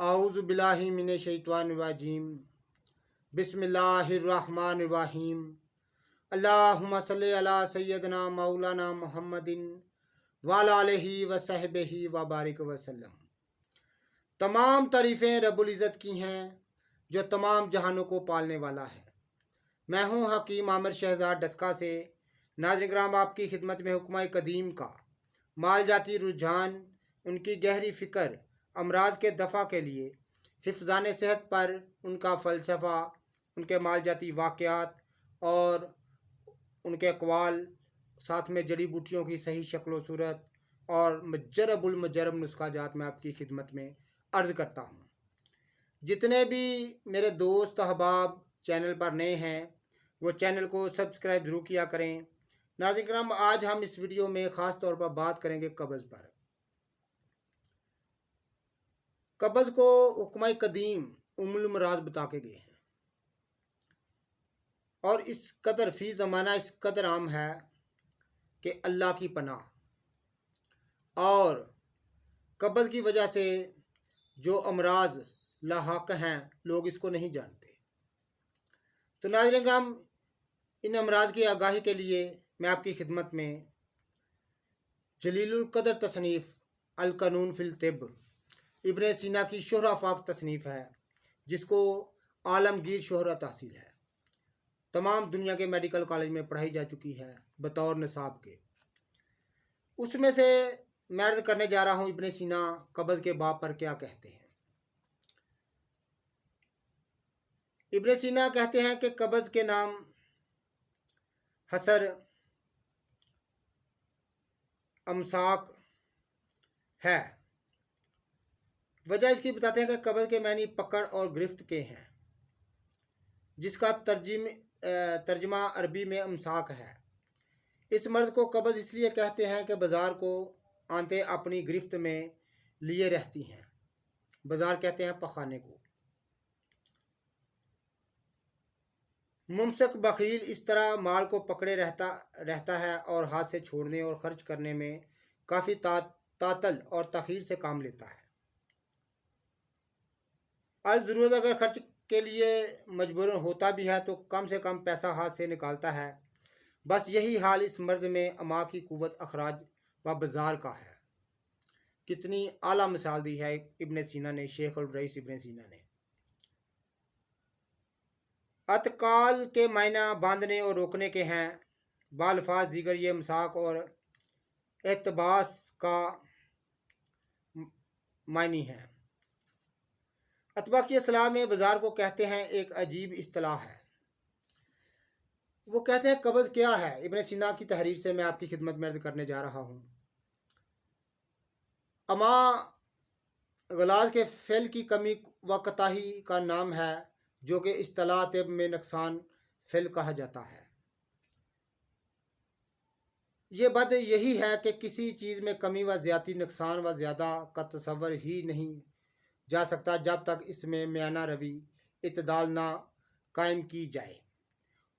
आऊज़ु बिल्लाहि मिनश शैतानिर रजीम। बिस्मिल्लाहिर्रहमानिर्रहीम। अल्लाहुम्मा सल्लि अला सय्यदना मौलाना मुहम्मदिन व अला आलिहि व सहबिहि व बारिक वसल्लम। तमाम तारीफ़ें रब्बुल इज़्ज़त की हैं जो तमाम जहानों को पालने वाला है। मैं हूँ हकीम आमिर शहजाद डस्का से। नाज़रीन किराम, आपकी खिदमत में हुक्म कदीम का माल जाती रुझान, उनकी गहरी फ़िक्र, अमराज के दफ़ा के लिए हिफ़्ज़ान सेहत पर उनका फ़लसफ़ा, उनके माल जाती वाक़यात और उनके अक़वाल, साथ में जड़ी बूटियों की सही शक्ल सूरत और मजरबुल मजरब नुस्खा जात मैं आपकी खिदमत में अर्ज़ करता हूँ। जितने भी मेरे दोस्त अहबाब चैनल पर नए हैं वो चैनल को सब्सक्राइब ज़रूर किया करें। नाज़रीन किराम, आज हम इस वीडियो में ख़ास तौर पर बात करेंगे कब्ज़ पर। कब्ज़ को हुक्म कदीम उम्मुल मुराद बता के गए हैं और इस कदर फ़ी ज़माना इस कदर आम है कि अल्लाह की पनाह। और कब्ज़ की वजह से जो अमराज लाहक हैं लोग इसको नहीं जानते। तो नाज़रीन हम इन अमराज की आगाही के लिए मैं आपकी खिदमत में जलीलुल कदर तसनीफ़ अल कानून फिल तिब इब्न सीना की शोहरा फाक तसनीफ़ है, जिसको आलमगीर शोहरत हासिल है। तमाम दुनिया के मेडिकल कॉलेज में पढ़ाई जा चुकी है बतौर निसाब के। उसमें से मैं अर्ज़ करने जा रहा हूँ इब्न सीना कब्ज़ के बाब पर क्या कहते हैं। इब्न सीना कहते हैं कि कब्ज़ के नाम हसर, अमसाक है। वजह इसकी बताते हैं कि कब्ज़ के मानी पकड़ और गिरफ्त के हैं, जिसका तर्जमा अरबी में अमसाक है। इस मर्द को कब्ज़ इसलिए कहते हैं कि बाज़ार को आंतें अपनी गिरफ्त में लिए रहती हैं। बाज़ार कहते हैं पखाने को। मुमसक बखील इस तरह माल को पकड़े रहता है और हाथ से छोड़ने और खर्च करने में काफ़ी तातल और तख़ीर से काम लेता है। अल ज़रूरत अगर खर्च के लिए मजबूरन होता भी है तो कम से कम पैसा हाथ से निकालता है। बस यही हाल इस मर्ज़ में अमा की कुव्वत अखराज व बाज़ार का है। कितनी आला मिसाल दी है इब्न सीना ने, शेख उल रईस इब्न सीना ने। अतकाल के मायना बांधने और रोकने के हैं। बालफाज दीगर ये मसाक और एहतबास का मायनी है। अतबा की असलाह में बाज़ार को कहते हैं एक अजीब इस्तिलाह है। वो कहते हैं कब्ज़ क्या है। इब्न सीना की तहरीर से मैं आपकी खिदमत में अर्ज़ करने जा रहा हूँ। अमा गलाज के फ़ेल की कमी व कताही का नाम है, जो कि इस्तिलाह तिब में नुकसान फ़ेल कहा जाता है। ये बद यही है कि किसी चीज़ में कमी व ज़्यादती, नुकसान व ज़्यादा का तसव्वुर ही नहीं जा सकता जब तक इसमें म्याना रवि इतदाल ना कायम की जाए।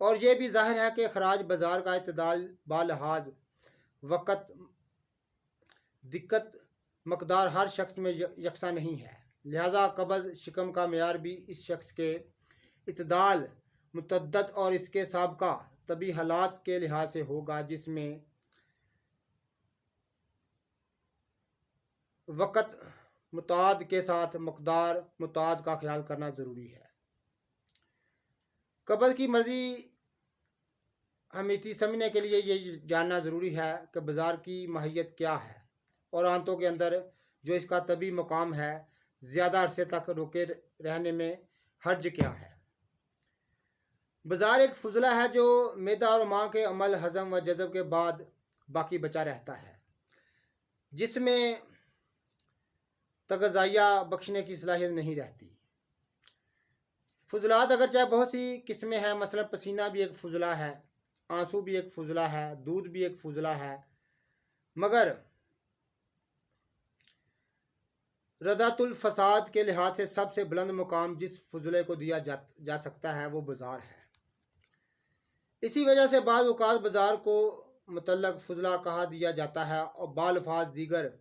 और ये भी ज़ाहिर है कि खराज बाज़ार का इतदाल बालहाज वक़्त, दिक्कत, मकदार हर शख्स में यकसा नहीं है। लिहाजा कब्ज़ शिकम का मेयार भी इस शख्स के इतदाल, मुतद्दत और इसके साबका तबी हालात के लिहाज से होगा, जिसमें वक़्त मुताद के साथ मकदार मुताद का ख्याल करना ज़रूरी है। कब्ज़ की मर्ज़ी हमीती समझने के लिए ये जानना ज़रूरी है कि बाज़ार की माहियत क्या है और आंतों के अंदर जो इसका तबी मकाम है, ज़्यादा अरसे तक रोके रहने में हर्ज क्या है। बाज़ार एक फुजला है जो मैदा और माँ के अमल, हज़म व जज़ब के बाद बाकी बचा रहता है, जिसमें तग़ज़ाया बख्शने की सलाहियत नहीं रहती। फुजलात अगर चाहे बहुत सी किस्में हैं, मसलन पसीना भी एक फुजला है, आंसू भी एक फुजला है, दूध भी एक फुजला है, मगर रदातुल फसाद के लिहाज से सबसे बुलंद मुकाम जिस फुजले को दिया जा सकता है वो बाज़ार है। इसी वजह से बाज़ औक़ात बाज़ार को मुतल्लक़ फुजला कहा दिया जाता है और बालफाज दीगर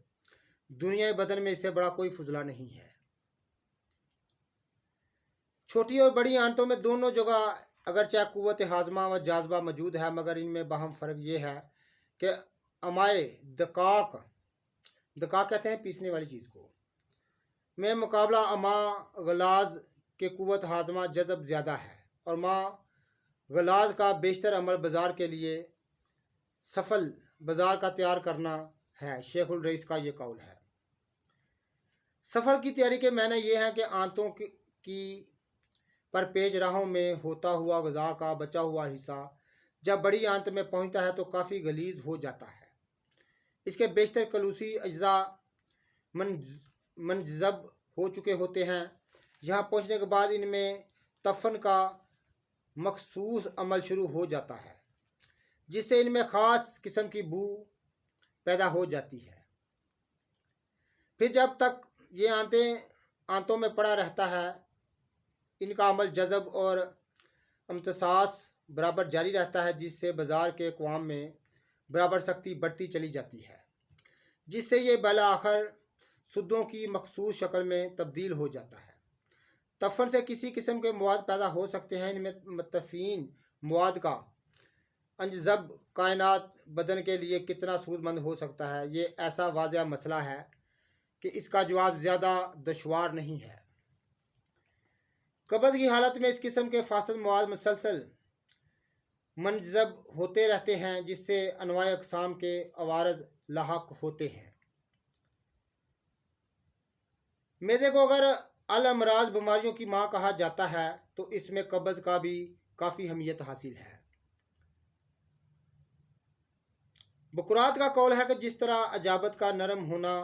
दुनिया बदन में इससे बड़ा कोई फुजला नहीं है। छोटी और बड़ी आंतों में दोनों जगह अगरचे कुव्वत हाजमा व जाजबा मौजूद है, मगर इनमें बाहम फ़र्क ये है कि अमाए दकाक, दकाक कहते हैं पीसने वाली चीज़ को, में मुकाबला अमा गलाज के कुव्वत हाजमा जज़ब ज़्यादा है, और माँ गलाज का बेशतर अमल बाज़ार के लिए सफल बाज़ार का तैयार करना है। शेखुल रईस का ये कौल है। सफ़र की तैयारी के मायने ये हैं कि आंतों की पर पेज राहों में होता हुआ ग़ज़ा का बचा हुआ हिस्सा जब बड़ी आंत में पहुंचता है तो काफ़ी गलीज़ हो जाता है। इसके बेशतर कलूसी अज्जा मनजब हो चुके होते हैं। यहाँ पहुंचने के बाद इनमें तफन का मखसूस अमल शुरू हो जाता है, जिससे इनमें ख़ास किस्म की बू पैदा हो जाती है। फिर जब तक ये आंतों में पड़ा रहता है, इनका अमल जज़ब और अमतसास बराबर जारी रहता है, जिससे बाज़ार के अक़वाम में बराबर सख्ती बढ़ती चली जाती है, जिससे ये बला आखिर सुद्दों की मखसूस शक्ल में तब्दील हो जाता है। तफन से किसी किस्म के मवाद पैदा हो सकते हैं। इनमें मतफीन मवाद का अंजज़ब कायनात बदन के लिए कितना सूदमंद हो सकता है, ये ऐसा वाज़ेह मसला है कि इसका जवाब ज़्यादा दुश्वार नहीं है। कब्ज़ की हालत में इस किस्म के फासद मवाद मुसलसल मनजब होते रहते हैं, जिससे अनवाए अक़साम के अवारज़ लाहक होते हैं। मैदे को अगर अल अमराज बीमारियों की माँ कहा जाता है तो इसमें कब्ज़ का भी काफ़ी अहमियत हासिल है। बुकरात का कौल है कि जिस तरह अजाबत का नरम होना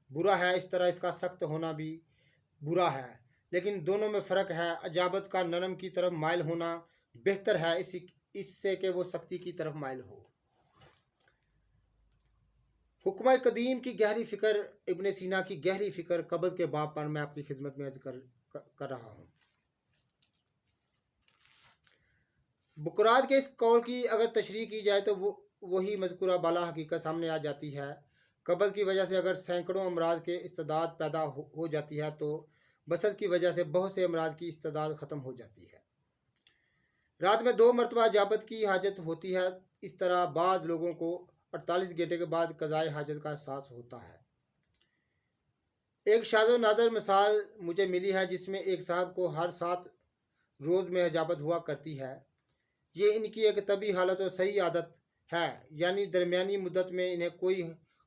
बुरा है, इस तरह इसका सख्त होना भी बुरा है, लेकिन दोनों में फ़र्क है। अजाबत का नरम की तरफ माइल होना बेहतर है इससे कि वो सख्ती की तरफ माइल हो। हुक्म कदीम की गहरी फ़िक्र, इब्न सीना की गहरी फ़िक्र कब्ज़ के बाब पर मैं आपकी खिदमत में अर्ज़ कर रहा हूँ। बुकरात के इस कौल की अगर तशरीह की जाए तो वही मज़कूरा बाला हकीकत सामने आ जाती है। कब्ज़ की वजह से अगर सैकड़ों अमराज के इस्तेदाद पैदा हो जाती है तो बसत की वजह से बहुत से अमराज की इस्तेदाद ख़त्म हो जाती है। रात में 2 मरतबा इजाबत की हाजत होती है। इस तरह बाद लोगों को 48 घंटे के बाद क़ज़ाए हाजत का एहसास होता है। एक शाज़ो नादर मिसाल मुझे मिली है जिसमें एक साहब को हर 7 रोज़ में इजाबत हुआ करती है। ये इनकी एक तबी हालत और सही आदत है, यानी दरमियानी मुद्दत में इन्हें कोई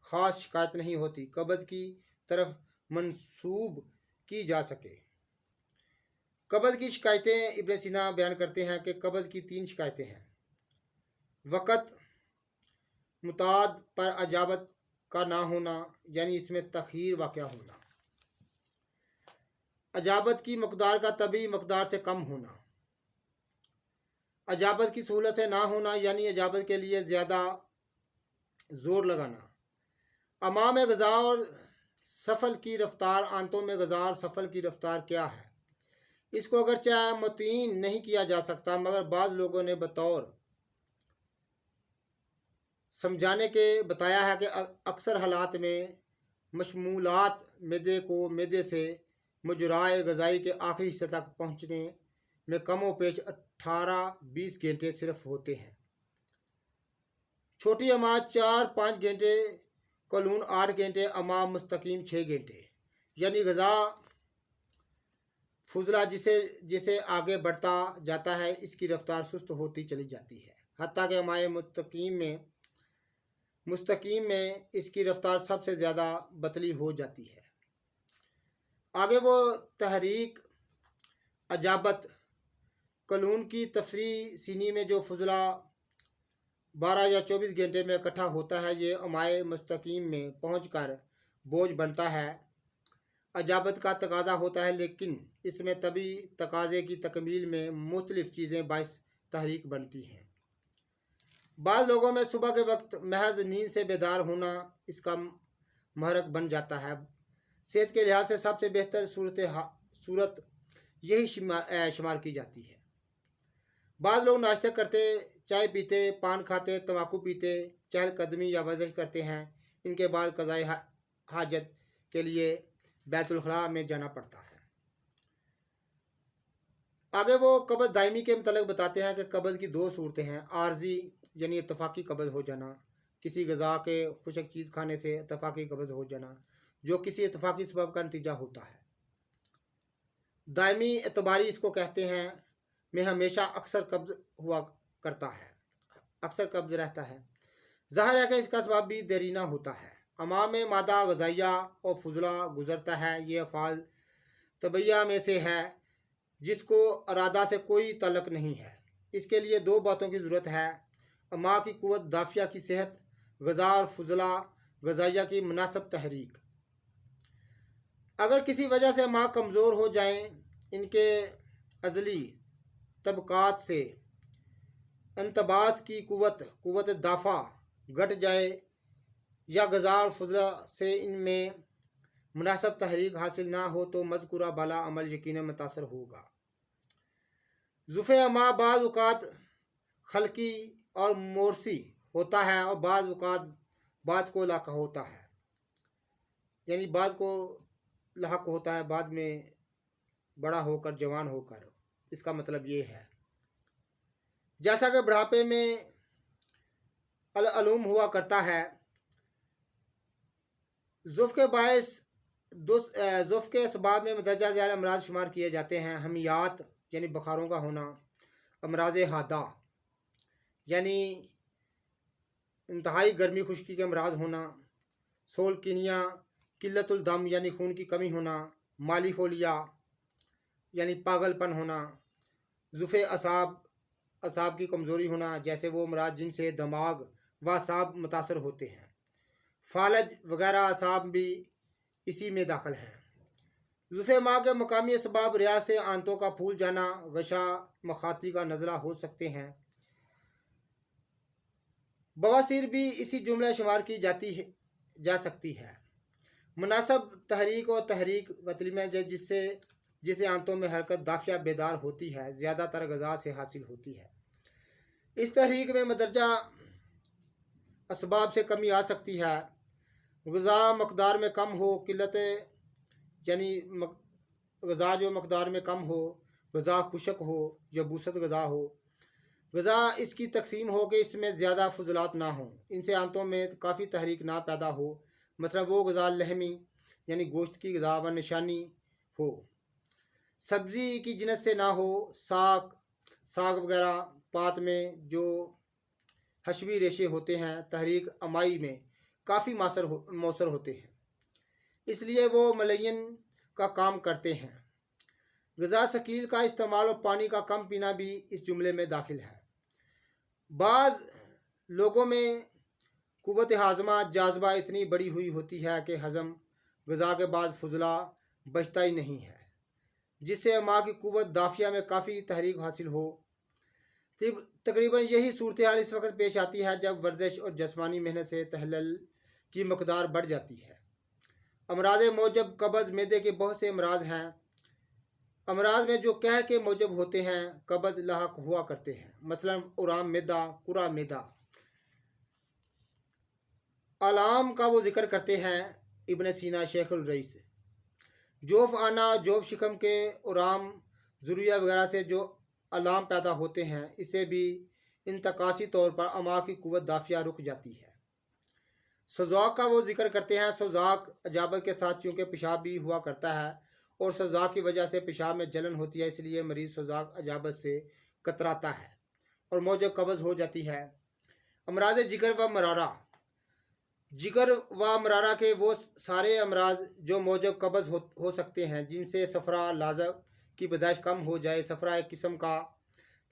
ख़ास शिकायत नहीं होती कब्ज़ की तरफ मंसूब की जा सके। कब्ज़ की शिकायतें इब्न सीना बयान करते हैं कि कब्ज़ की 3 शिकायतें हैं। वक़्त मुताद पर इजाबत का ना होना, यानी इसमें तख़ीर वाक़या होना। इजाबत की मकदार का तभी मकदार से कम होना। इजाबत की सहूलत से ना होना, यानी इजाबत के लिए ज़्यादा ज़ोर लगाना। अमाम ग़ज़ा और सफ़ल की रफ्तार, आंतों में ग़ज़ा और सफ़ल की रफ्तार क्या है, इसको अगरचे मुतीन नहीं किया जा सकता, मगर बाज़ लोगों ने बतौर समझाने के बताया है कि अक्सर हालात में मशमूलात मैदे से मुजराए ग़ज़ाई के आखिरी हिस्से तक पहुँचने में कम व पेश 18-20 घंटे सिर्फ होते हैं। छोटी अमा 4-5 घंटे, कलून 8 घंटे, अमा मुस्तकीम 6 घंटे, यानी ग़ज़ा फुजला जिसे आगे बढ़ता जाता है इसकी रफ्तार सुस्त होती चली जाती है, हत्ता कि अमाए मुस्तकीम में इसकी रफ्तार सबसे ज़्यादा बतली हो जाती है। आगे वो तहरीक अजाबत कलून की तफरी सीनी में जो फुजला 12 या 24 घंटे में इकट्ठा होता है, ये अमाए मुस्तकीम में पहुंचकर बोझ बनता है। अजाबत का तकाजा होता है, लेकिन इसमें तभी तकाजे की तकमील में मुख्तलिफ़ चीज़ें बाइस तहरीक बनती हैं। बाद लोगों में सुबह के वक्त महज नींद से बेदार होना इसका महरक बन जाता है। सेहत के लिहाज से सबसे बेहतर सूरत यही शुमार की जाती है। बाद लोग नाश्ते करते, चाय पीते, पान खाते, तंबाकू पीते, चहलकदमी या वर्जिश करते हैं। इनके बाद क़ज़ाए हाजत के लिए बैतुल खला में जाना पड़ता है। आगे वो कब्ज़ दायमी के मतलब बताते हैं कि कब्ज़ की दो सूरतें हैं। आर्जी यानी इत्तफाक़ी कब्ज़ हो जाना, किसी ग़ज़ा के खुशक चीज़ खाने से इत्तफाक़ी कब्ज़ हो जाना जो किसी इत्तफाक़ी सबब का नतीजा होता है। दायमी एतबारी इसको कहते हैं में हमेशा अक्सर कब्ज़ हुआ करता है, अक्सर कब्ज़ रहता है। ज़ाहिर है कि इसका सबब भी देरीना होता है। अमाम में मादा ग़ज़ाइया और फुज़ला गुज़रता है। ये अफ़ाल तबैया में से है जिसको अरादा से कोई तल्लुक़ नहीं है। इसके लिए दो बातों की ज़रूरत है: अमा की क़ुव्वत दाफ़िया की सेहत, ग़ज़ा और फुज़ला ग़ज़ाइया की मुनासिब तहरीक। अगर किसी वजह से अमा कमज़ोर हो जाएं, इनके अज़ली तबक़ात से इंतबास की क़ुव्वत दाफ़ा घट जाए या ग़ज़ा और फुज़ला से इनमें मुनासिब तहरीक हासिल ना हो तो मज़कूरा बाला अमल यकीनन मुतासर होगा। ज़ुफ़े अमा बाज़ औक़ात खलकी और मोरसी होता है और बाज़ औक़ात बाद को लाक़ होता है, यानी बाद को लाक़ होता है, बाद में बड़ा होकर जवान होकर। इसका मतलब ये है जैसा कि बुढ़ापे में अलूम हुआ करता है। ज़ुफ़ के बायस ज़ुफ़ के असबाब में मदरजा ज़ैल अमराज शुमार किए जाते हैं: हमियात यानी बुखारों का होना, अमराज हादा यानी इंतहाई गर्मी खुश्की के अमराज होना, सोलकिनिया किल्लतुल दम यानी खून की कमी होना, माली होलिया यानी पागलपन होना, ज़ुफ़े असाब की कमज़ोरी होना, जैसे वो अमराज जिनसे दिमाग व असाब मुतासर होते हैं। फालज वगैरह असाब भी इसी में दाखिल हैं। ज़ुफ़े माँ के मकामी असबाब रिया से आंतों का फूल जाना, गशा मखाती का नज़ला हो सकते हैं। बवासीर भी इसी जुमले शुमार की जा सकती है। मुनासब तहरीक और तहरीक वतली में जिसे आंतों में हरकत दाफ़िया बेदार होती है, ज़्यादातर ग़ज़ा से हासिल होती है। इस तहरीक में मदरजा असबाब से कमी आ सकती है। ग़ज़ा मकदार में कम हो, किल्लत यानी ग़ज़ा जो मकदार में कम हो, ग़ज़ा खुशक हो या बूसत ग़ज़ा हो। ग़ज़ा इसकी तकसीम हो कि इसमें ज़्यादा फुज़लात ना हो, इनसे आंतों में काफ़ी तहरीक ना पैदा हो। मतलब वो ग़ज़ा लहमी यानी गोश्त की ग़ज़ा व निशानी हो, सब्ज़ी की जिनस से ना हो, साग वगैरह पात में जो हशवी रेशे होते हैं तहरीक अमाई में काफ़ी मौसर होते हैं, इसलिए वो मलयन का काम करते हैं। ग़ज़ा शकील का इस्तेमाल और पानी का कम पीना भी इस जुमले में दाखिल है। बाज़ लोगों में क़ुव्वत हाज़मा जाज़बा इतनी बड़ी हुई होती है कि हज़म ग़ज़ा के बाद फुज़ला बचता ही नहीं है, जिससे माँ की क़ुव्वत दाफ़िया में काफ़ी तहरीक हासिल हो। तकरीबन यही सूरत हाल इस वक्त पेश आती है जब वर्जिश और जिस्मानी मेहनत से तहल्लुल की मकदार बढ़ जाती है। अमराज मौजब कब्ज़ मैदे के बहुत से अमराज हैं। अमराज में जो कह के मौजब होते हैं कब्ज़ लाहक हुआ करते हैं, मसलन उराम मैदा, कुरा मैदा। अलाम का वो जिक्र करते हैं इब्न सीना शेखुल रईस। जोफ़ आना, जोफ़ शिकम के उराम ज़ुरिया वगैरह से जो अलाम पैदा होते हैं, इससे भी इंतकासी तौर पर अमा की क़ुव्वत दाफ़िया रुक जाती है। सज़ाक का वो जिक्र करते हैं। सज़ाक अजाबत के साथ चूँकि पेशाब भी हुआ करता है और सज़ाक की वजह से पेशाब में जलन होती है, इसलिए मरीज़ सज़ाक अजाबत से कतराता है और मौजब कब्ज़ हो जाती है। अमराज जिगर व मरारा, जिगर व मरारा के वो सारे अमराज जो मौजब कब्ज़ हो सकते हैं जिनसे सफ़रा लाज़क की पैदाइश कम हो जाए। सफ़रा एक किस्म का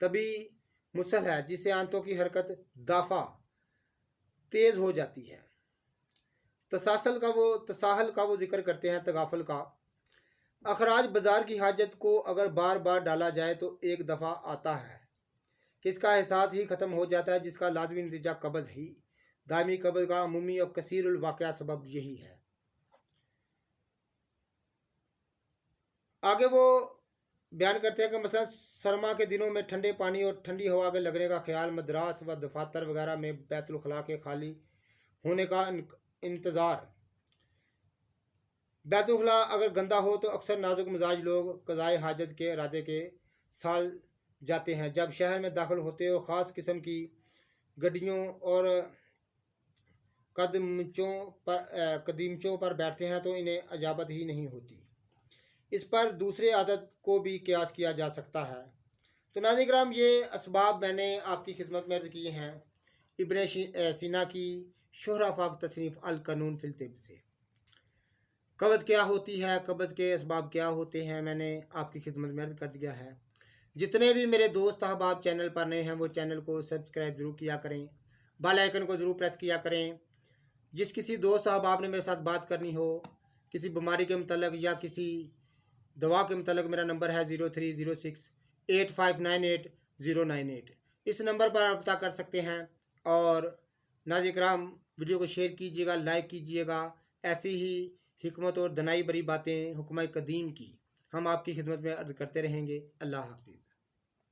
तभी मुसल है जिससे आंतों की हरकत दाफ़ा तेज़ हो जाती है। तसाहल का वो जिक्र करते हैं। तगाफल का अखराज बाज़ार की हाजत को अगर बार बार डाला जाए तो एक दफ़ा आता है कि इसका एहसास ही ख़त्म हो जाता है, जिसका लाजमी नतीजा कब्ज़ ही। दायमी कब्ज़ का अमूमी और कसीरुल वाक़या सबब यही है। आगे वो बयान करते हैं कि मसलन सरमा के दिनों में ठंडे पानी और ठंडी हवा के लगने का ख्याल, मद्रास व दफातर वगैरह में बैतुल खला के खाली होने का इंतज़ार। बैतुल खला अगर गंदा हो तो अक्सर नाजुक मिजाज लोग क़ज़ाए हाजत के इरादे के سال جاتے ہیں جب شہر میں داخل ہوتے ہو خاص قسم کی گڈیوں اور قدیمچوں پر بیٹھتے ہیں تو انہیں اجابت ہی نہیں ہوتی۔ اس پر دوسرے عادت کو بھی قیاس کیا جا سکتا ہے۔ تو ناظرین کرام یہ اسباب میں نے آپ کی خدمت میں عرض کیے ہیں ابن سینا کی شہرہ فاق تصنیف القانون فی الطب سے۔ قبض کیا ہوتی ہے، قبض کے اسباب کیا ہوتے ہیں، میں نے آپ کی خدمت میں عرض کر دیا ہے۔ جتنے بھی میرے دوست احباب چینل پر نئے ہیں وہ چینل کو سبسکرائب ضرور کیا کریں، بیل آئیکن کو ضرور پریس کیا کریں۔ جس کسی دوست احباب نے میرے ساتھ بات کرنی ہو کسی بیماری کے متعلق یا کسی دوا کے متعلق، میرا نمبر ہے 030685988098۔ اس نمبر پر رابطہ کر سکتے ہیں۔ اور ناظرین کرام ویڈیو کو شیئر کیجیے گا، لائک کیجیے گا۔ ایسی ہی حکمت اور دنائی بری باتیں حکمہ قدیم کی ہم آپ کی خدمت میں عرض کرتے رہیں گے۔ اللہ حافظ۔